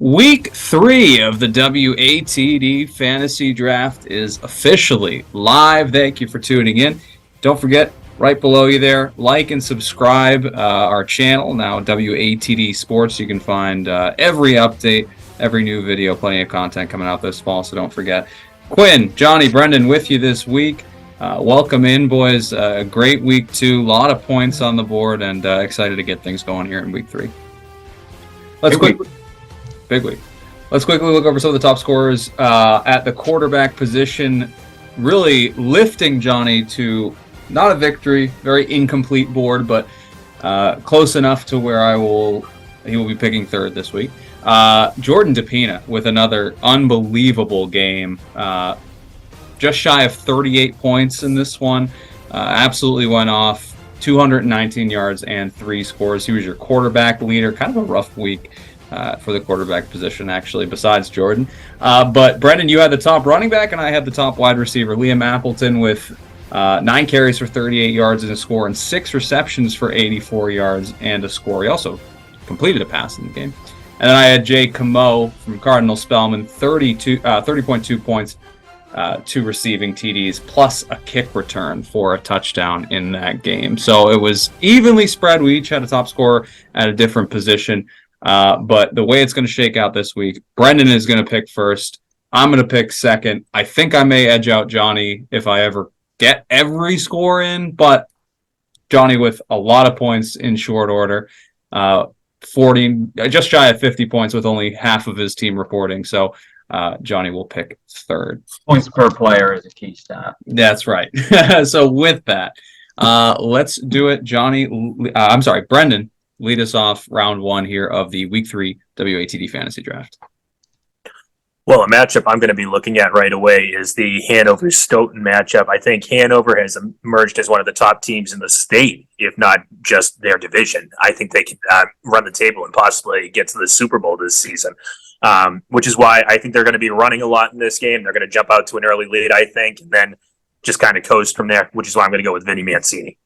Week 3 of the WATD Fantasy Draft is officially live. Thank you for tuning in. Don't forget, right below you there, like and subscribe our channel, now WATD Sports. You can find every update, every new video, plenty of content coming out this fall, so don't forget. Quinn, Johnny, Brendan with you this week. Welcome in, boys. Great week 2, a lot of points on the board, and excited to get things going here in week 3. Big week. Let's quickly look over some of the top scorers at the quarterback position, really lifting Johnny to not a victory, very incomplete board, but close enough to where he will be picking third this week. Jordan DePina with another unbelievable game. Just shy of 38 points in this one. Absolutely went off. 219 yards and 3 scores. He was your quarterback leader. Kind of a rough week for the quarterback position, actually, besides Jordan. But Brendan, you had the top running back, and I had the top wide receiver, Liam Appleton, with 9 carries for 38 yards and a score, and 6 receptions for 84 yards and a score. He also completed a pass in the game. And then I had Jay Camo from Cardinal Spellman, 30.2 points, 2 receiving TDs, plus a kick return for a touchdown in that game. So it was evenly spread. We each had a top scorer at a different position. But the way it's going to shake out this week, Brendan is going to pick first. I'm going to pick second. I think I may edge out Johnny if I ever get every score in, but Johnny with a lot of points in short order, 40, just shy of 50 points with only half of his team reporting. So Johnny will pick third. Points per player is a key stat. That's right. So with that, let's do it. Brendan. Lead us off round 1 here of the Week 3 WATD Fantasy Draft. Well, a matchup I'm going to be looking at right away is the Hanover-Stoughton matchup. I think Hanover has emerged as one of the top teams in the state, if not just their division. I think they can run the table and possibly get to the Super Bowl this season, which is why I think they're going to be running a lot in this game. They're going to jump out to an early lead, I think, and then just kind of coast from there, which is why I'm going to go with Vinny Mancini.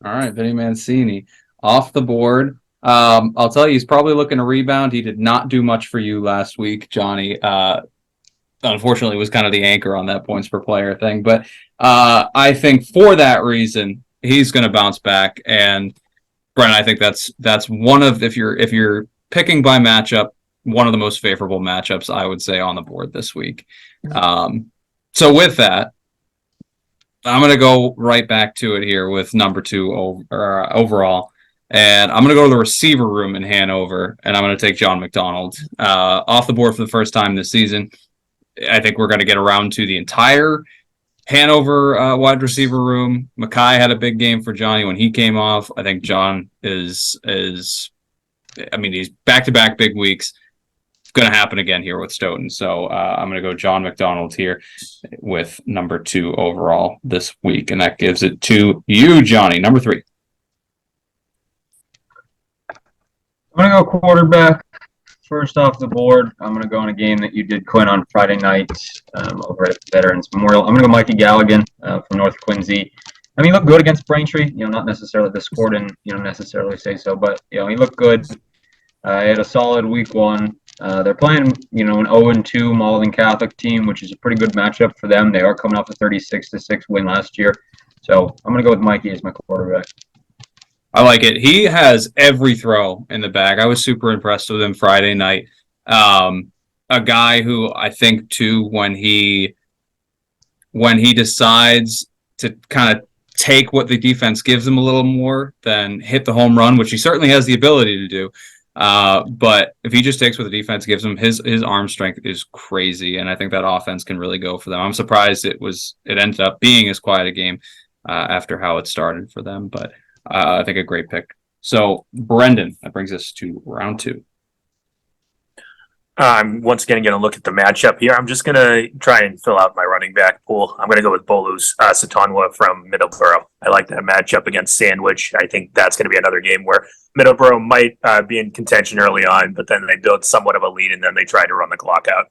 All right, Vinny Mancini. Off the board. I'll tell you, he's probably looking to rebound. He did not do much for you last week, Johnny. Unfortunately, was kind of the anchor on that points per player thing. But I think for that reason, he's going to bounce back. And Brent, I think that's one of, if you're picking by matchup, one of the most favorable matchups I would say on the board this week. So with that, I'm going to go right back to it here with number 2 overall. And I'm going to go to the receiver room in Hanover, and I'm going to take John McDonald off the board for the first time this season. I think we're going to get around to the entire Hanover wide receiver room. Mackay had a big game for Johnny when he came off. I think John he's back-to-back big weeks. It's going to happen again here with Stoughton. So I'm going to go John McDonald here with number 2 overall this week, and that gives it to you, Johnny, number 3. I'm going to go quarterback first off the board. I'm going to go in a game that you did, Quinn, on Friday night over at Veterans Memorial. I'm going to go Mikey Galligan from North Quincy. I mean, he looked good against Braintree. Not necessarily the score didn't necessarily say so, but he looked good. He had a solid week 1. They're playing an 0-2 Malden Catholic team, which is a pretty good matchup for them. They are coming off a 36-6 win last year. So I'm going to go with Mikey as my quarterback. I like it. He has every throw in the bag. I was super impressed with him Friday night. A guy who I think too, when he decides to kind of take what the defense gives him a little more than hit the home run, which he certainly has the ability to do. But if he just takes what the defense gives him, his arm strength is crazy, and I think that offense can really go for them. I'm surprised it ended up being as quiet a game after how it started for them, but I think a great pick. So, Brendan, that brings us to round 2. I'm once again going to look at the matchup here. I'm just going to try and fill out my running back pool. I'm going to go with Bolus Satonwa from Middleborough. I like that matchup against Sandwich. I think that's going to be another game where Middleborough might be in contention early on, but then they build somewhat of a lead and then they try to run the clock out.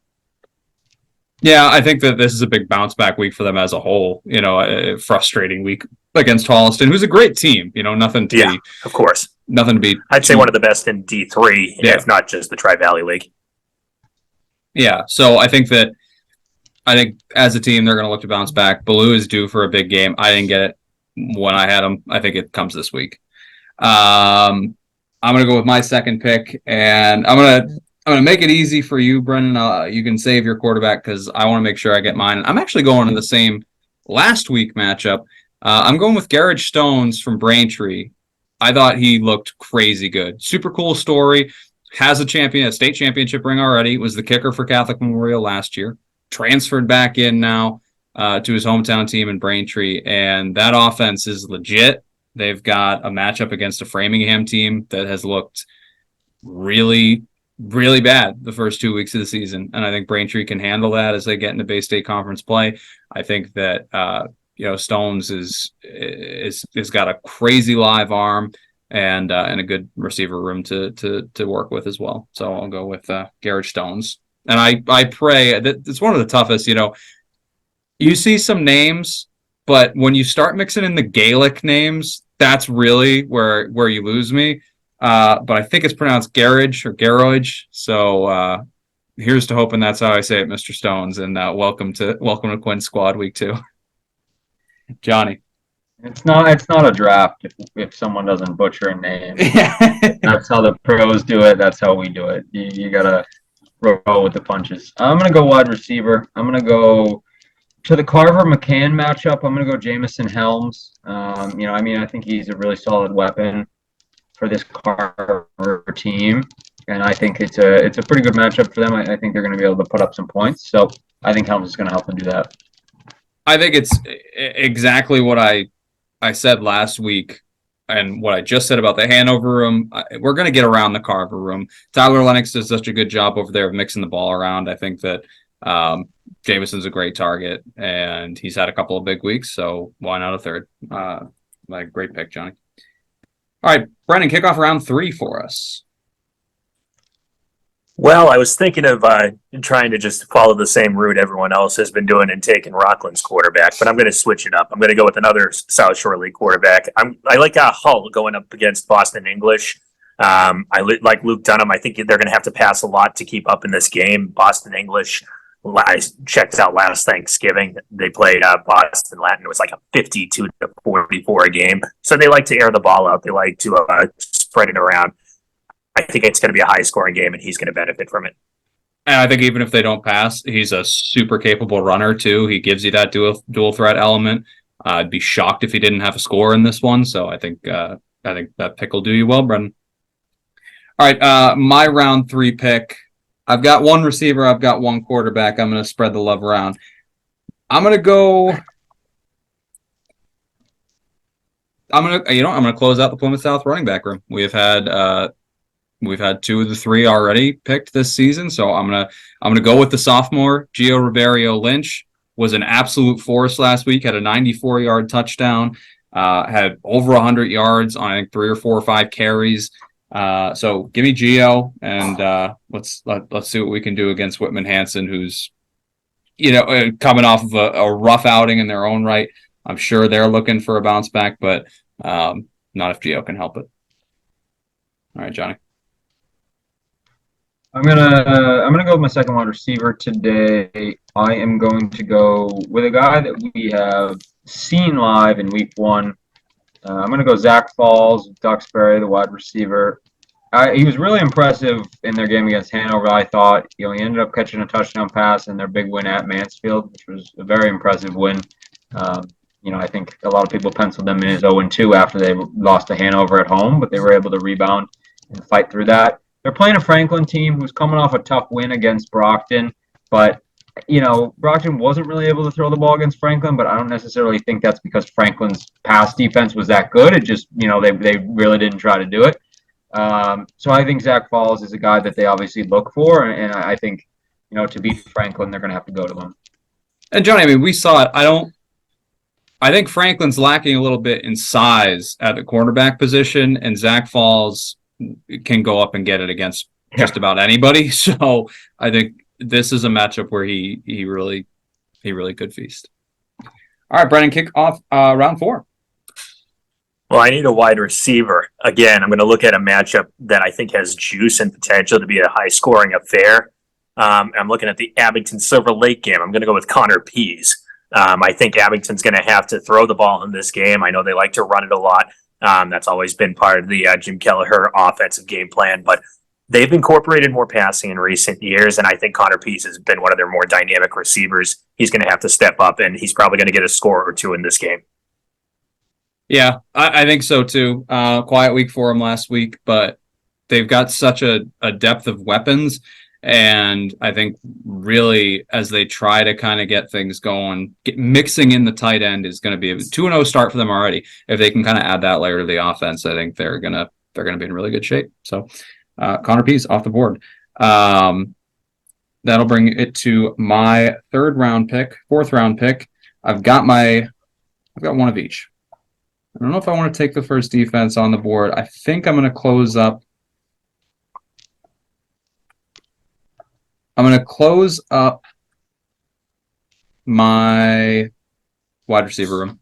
Yeah, I think that this is a big bounce back week for them as a whole. A frustrating week against Holliston, who's a great team. Yeah, of course. Nothing to be. I'd say one of the best in D3, Yeah. if not just the Tri-Valley League. Yeah, so I think as a team they're going to look to bounce back. Baloo is due for a big game. I didn't get it when I had him. I think it comes this week. I'm going to go with my second pick, and I'm going to make it easy for you, Brendan. You can save your quarterback because I want to make sure I get mine. I'm actually going to the same last week matchup. I'm going with Garage Stones from Braintree. I thought he looked crazy good. Super cool story. Has a state championship ring already. Was the kicker for Catholic Memorial last year. Transferred back in now to his hometown team in Braintree, and that offense is legit. They've got a matchup against a Framingham team that has looked really, really bad the first 2 weeks of the season, and I think Braintree can handle that as they get into Bay State Conference play. I think that Stones is got a crazy live arm and a good receiver room to work with as well. So I'll go with Garrett Stones. And I pray that it's one of the toughest. You see some names, but when you start mixing in the Gaelic names, that's really where you lose me. But I think it's pronounced Garage or Garage. So here's to hoping that's how I say it, Mr. Stones. And welcome to Quinn's Squad Week 2. Johnny. It's not a draft if someone doesn't butcher a name. That's how the pros do it. That's how we do it. You gotta roll with the punches. I'm gonna go wide receiver. I'm gonna go to the Carver McCann matchup. I'm gonna go Jamison Helms. I think he's a really solid weapon for this Carver team, and I think it's a pretty good matchup for them. I think they're gonna be able to put up some points. So I think Helms is gonna help them do that. I think it's exactly what I said last week and what I just said about the Hanover room. We're going to get around the Carver room. Tyler Lennox does such a good job over there of mixing the ball around. I think that Jameson's a great target, and he's had a couple of big weeks, so why not a third? Great pick, Johnny. All right, Brennan, kick off round 3 for us. Well, I was thinking of trying to just follow the same route everyone else has been doing and taking Rockland's quarterback, but I'm going to switch it up. I'm going to go with another South Shore League quarterback. I like Hull going up against Boston English. I like Luke Dunham. I think they're going to have to pass a lot to keep up in this game. Boston English, I checked out last Thanksgiving. They played Boston Latin. It was like a 52-44 game. So they like to air the ball out. They like to spread it around. I think it's going to be a high-scoring game, and he's going to benefit from it. And I think even if they don't pass, he's a super capable runner, too. He gives you that dual threat element. I'd be shocked if he didn't have a score in this one, so I think that pick will do you well, Brendan. All right, my round 3 pick. I've got one receiver. I've got one quarterback. I'm going to spread the love around. I'm going to go... I'm going to close out the Plymouth South running back room. We've had 2 of the 3 already picked this season, so I'm gonna go with the sophomore. Gio Ribeiro Lynch was an absolute force last week. Had a 94-yard touchdown. Had over 100 yards on I think 3 or 4 or 5 carries. So give me Gio, and let's see what we can do against Whitman Hanson, who's coming off of a rough outing in their own right. I'm sure they're looking for a bounce back, but not if Gio can help it. All right, Johnny. I'm gonna go with my second wide receiver today. I am going to go with a guy that we have seen live in week 1. I'm gonna go Zach Falls, Duxbury, the wide receiver. He was really impressive in their game against Hanover. I thought he ended up catching a touchdown pass in their big win at Mansfield, which was a very impressive win. I think a lot of people penciled them in as 0-2 after they lost to Hanover at home, but they were able to rebound and fight through that. They're playing a Franklin team who's coming off a tough win against Brockton, but Brockton wasn't really able to throw the ball against Franklin, but I don't necessarily think that's because Franklin's pass defense was that good. It just, they really didn't try to do it. So I think Zach Falls is a guy that they obviously look for, and I think, to beat Franklin, they're going to have to go to him. And Johnny, we saw it. I think Franklin's lacking a little bit in size at the cornerback position, and Zach Falls can go up and get it against just about anybody. So I think this is a matchup where he really could feast. All right, Brennan, kick off round 4. Well, I need a wide receiver. Again, I'm going to look at a matchup that I think has juice and potential to be a high-scoring affair. I'm looking at the Abington Silver Lake game. I'm going to go with Connor Pease. I think Abington's going to have to throw the ball in this game. I know they like to run it a lot. That's always been part of the Jim Kelleher offensive game plan, but they've incorporated more passing in recent years, and I think Connor Pease has been one of their more dynamic receivers. He's going to have to step up, and he's probably going to get a score or two in this game. Yeah, I think so too. Quiet week for him last week, but they've got such a depth of weapons. And I think really as they try to kind of get things going, mixing in the tight end is going to be a 2-0 start for them already. If they can kind of add that layer to the offense, I think they're gonna be in really good shape. So Connor Pease off the board. That'll bring it to my 4th round pick. I've got one of each. I don't know if I want to take the first defense on the board. I think I'm going to close up. I'm going to close up my wide receiver room,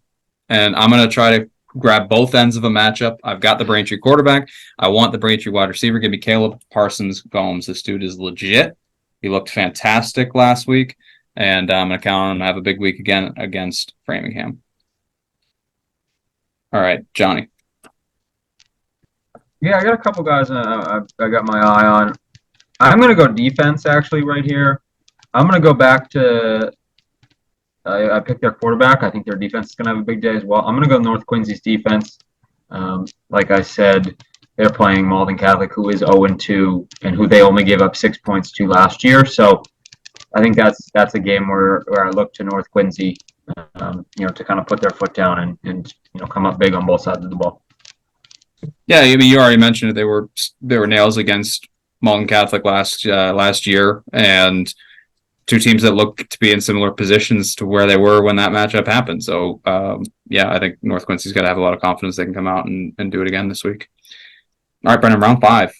and I'm going to try to grab both ends of a matchup. I've got the Braintree quarterback. I want the Braintree wide receiver. Give me Caleb Parsons Gomes. This dude is legit. He looked fantastic last week, and I'm going to count on him to have a big week again against Framingham. All right, Johnny. Yeah, I got a couple guys I got my eye on. I'm going to go defense, actually, right here. I'm going to go back to I picked their quarterback. I think their defense is going to have a big day as well. I'm going to go North Quincy's defense. Like I said, they're playing Malden Catholic, who is 0-2, and who they only gave up 6 points to last year. So I think that's a game where I look to North Quincy, to kind of put their foot down and come up big on both sides of the ball. Yeah, I mean, you already mentioned it. They were nails against Malden Catholic last year, and two teams that look to be in similar positions to where they were when that matchup happened. So, I think North Quincy's got to have a lot of confidence they can come out and do it again this week. All right, Brennan, round 5.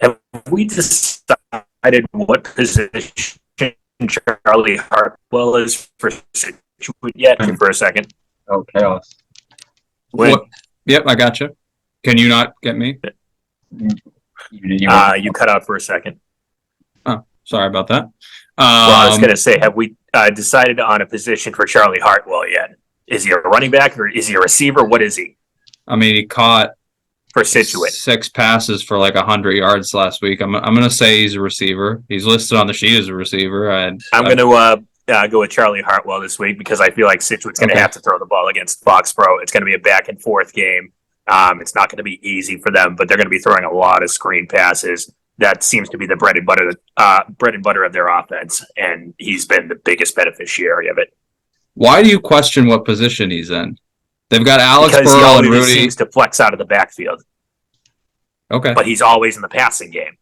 Have we decided what position Charlie Hartwell is for Situate yet? For a second. Oh, chaos. Yep, I got you. Can you not get me? You cut out for a second. Oh, sorry about that. I was going to say, have we decided on a position for Charlie Hartwell yet? Is he a running back or is he a receiver? What is he? I mean, he caught for Situate 6 passes for like 100 yards last week. I'm going to say he's a receiver. He's listed on the sheet as a receiver. I'm going to go with Charlie Hartwell this week because I feel like Situate's going to have to throw the ball against Foxborough. It's going to be a back and forth game. It's not going to be easy for them, but they're going to be throwing a lot of screen passes. That seems to be the bread and butter of their offense, and he's been the biggest beneficiary of it. Why do you question what position he's in? They've got Alex because Burrow he always and Rudy. Seems to flex out of the backfield. Okay, but he's always in the passing game.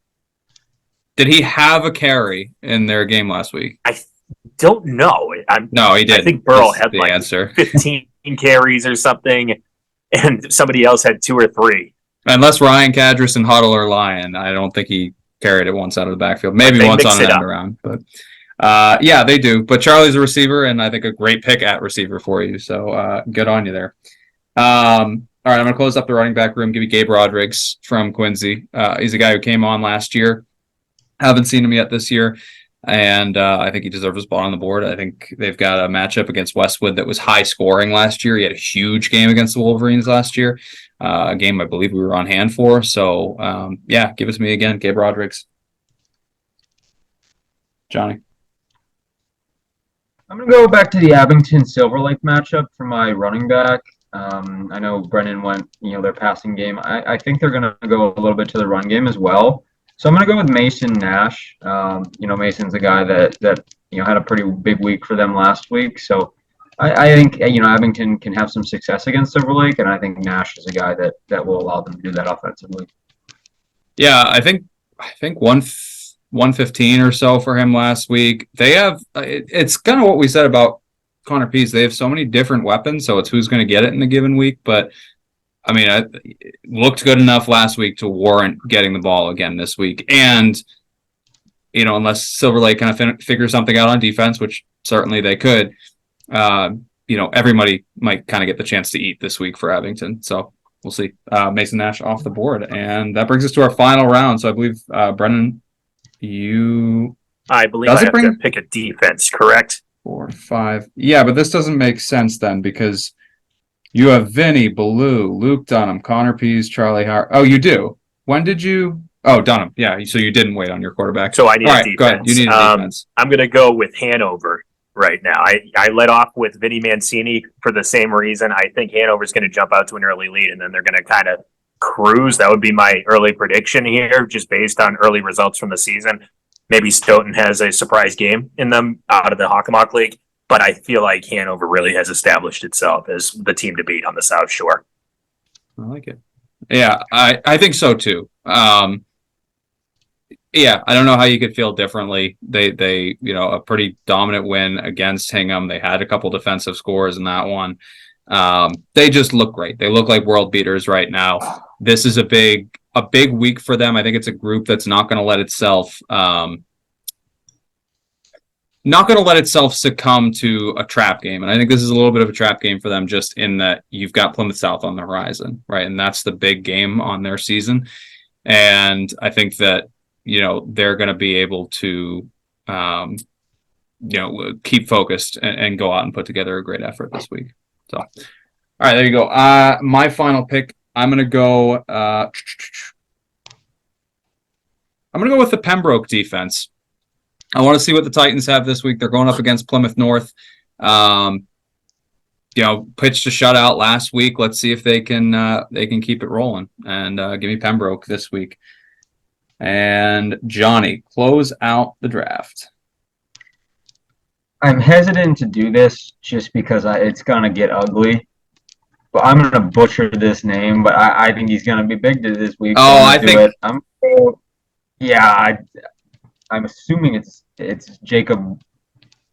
Did he have a carry in their game last week? I don't know. No, he did. I think Burrow had the like answer. 15 carries or something, and somebody else had 2 or 3. Unless Ryan Cadris and Huddle are lying, I don't think he carried it once out of the backfield. Maybe once on an end around, but they do. But Charlie's a receiver, and I think a great pick at receiver for you. So good on you there. All right, I'm going to close up the running back room. Give you Gabe Rodrigues from Quincy. He's a guy who came on last year. Haven't seen him yet this year, and I think he deserves a spot on the board. I think they've got a matchup against Westwood that was high scoring last year. He had a huge game against the Wolverines last year, a game I believe we were on hand for. So, give it to me again, Gabe Rodrigues. Johnny. I'm going to go back to the Abington Silver Lake matchup for my running back. I know Brennan went, their passing game. I think they're going to go a little bit to the run game as well. So I'm going to go with Mason Nash. Mason's a guy that had a pretty big week for them last week. So I think, Abington can have some success against Silver Lake, and I think Nash is a guy that will allow them to do that offensively. Yeah, I think 115 or so for him last week. They have, it's kind of what we said about Connor Pease, they have so many different weapons, so it's who's going to get it in a given week. But I mean, it looked good enough last week to warrant getting the ball again this week. And, unless Silver Lake kind of figure something out on defense, which certainly they could, everybody might kind of get the chance to eat this week for Abington. So we'll see. Mason Nash off the board. And that brings us to our final round. So I believe, Brennan, I believe I have to pick a defense, correct? 4, 5. Yeah, but this doesn't make sense then because you have Vinny, Ballou, Luke Dunham, Connor Pease, Charlie Howard. Oh, you do? When did you? Oh, Dunham. Yeah, so you didn't wait on your quarterback. So I need a defense. Go ahead. You need a defense. I'm going to go with Hanover right now. I led off with Vinny Mancini for the same reason. I think Hanover's going to jump out to an early lead, and then they're going to kind of cruise. That would be my early prediction here, just based on early results from the season. Maybe Stoughton has a surprise game in them out of the Hockomock League, but I feel like Hanover really has established itself as the team to beat on the South Shore. I like it. Yeah, I think so too. Yeah, I don't know how you could feel differently. They a pretty dominant win against Hingham. They had a couple defensive scores in that one. They just look great. They look like world beaters right now. This is a big week for them. I think it's a group that's not going to let itself succumb to a trap game. And I think this is a little bit of a trap game for them, just in that you've got Plymouth South on the horizon, right? And that's the big game on their season. And I think that, they're going to be able to, keep focused and go out and put together a great effort this week. So, all right, there you go. My final pick, I'm going to go with the Pembroke defense. I want to see what the Titans have this week. They're going up against Plymouth North. Pitched a shutout last week. Let's see if they can keep it rolling and give me Pembroke this week. And Johnny, close out the draft. I'm hesitant to do this just because it's gonna get ugly. But I'm gonna butcher this name. But I think he's gonna be big this week. I think. I'm assuming it's Jacob.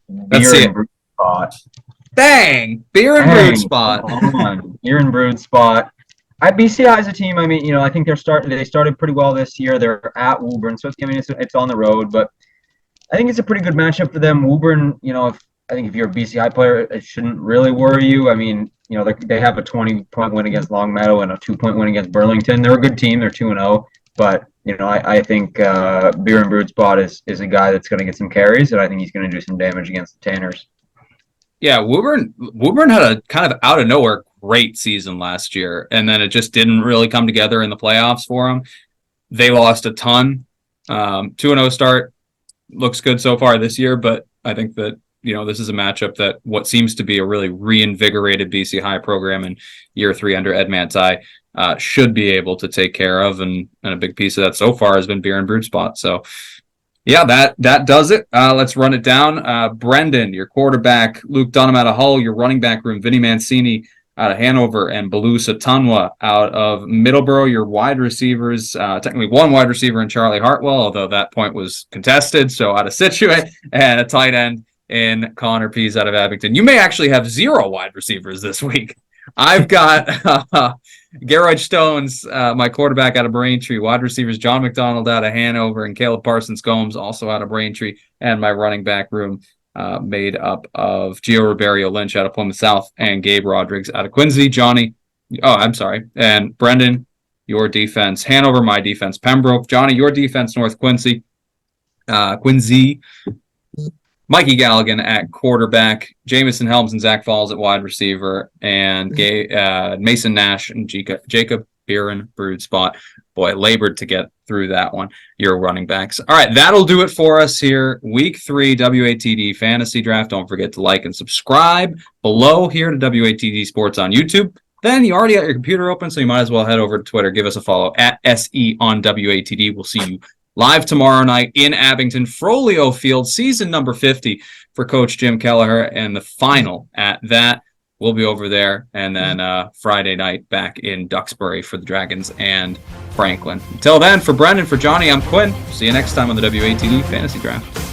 Let's see it. Spot. Dang, beer and brood spot. Come on, beer and brood spot. BCI is a team. I mean, I think they started pretty well this year. They're at Woburn, so it's on the road, but I think it's a pretty good matchup for them. Woburn, I think if you're a BCI player, it shouldn't really worry you. I mean, they have a 20-point win against Longmeadow and a 2-point win against Burlington. They're a good team. They're 2-0, but I think Beer and Brood Spot is a guy that's going to get some carries, and I think he's going to do some damage against the Tanners. Yeah, Woburn had a kind of out of nowhere great season last year, and then it just didn't really come together in the playoffs for them. They lost a ton. 2-0 start looks good so far this year, but I think that this is a matchup that what seems to be a really reinvigorated BC High program in year 3 under Ed Manti should be able to take care of, and a big piece of that so far has been Beer and Brood Spot. So yeah, that does it. Let's run it down. Brendan, your quarterback, Luke Dunham out of Hull, your running back room, Vinny Mancini out of Hanover, and Baloo Satunwa out of Middleborough. Your wide receivers, technically one wide receiver in Charlie Hartwell, although that point was contested, so out of Scituate, and a tight end in Connor Pease out of Abington. You may actually have 0 wide receivers this week. I've got Garrett Stones, my quarterback out of Braintree, wide receivers John McDonald out of Hanover, and Caleb Parsons-Gomes also out of Braintree, and my running back room made up of Gio Ribeiro-Lynch out of Plymouth South and Gabe Rodrigues out of Quincy. And Brendan, your defense Hanover, my defense Pembroke. Johnny, your defense North Quincy. Mikey Galligan at quarterback, Jamison Helms and Zach Falls at wide receiver, and Mason Nash and Jacob Beeren Brood Spot. Boy, labored to get through that one. Your running backs. All right, that'll do it for us here. Week 3 WATD Fantasy Draft. Don't forget to like and subscribe below here to WATD Sports on YouTube. Then you already got your computer open, so you might as well head over to Twitter. Give us a follow at SE on WATD. We'll see you live tomorrow night in Abington, Frollo Field, season number 50 for Coach Jim Kelleher, and the final at that. We'll be over there, and then Friday night back in Duxbury for the Dragons and Franklin. Until then, for Brendan, for Johnny, I'm Quinn. See you next time on the WATD Fantasy Draft.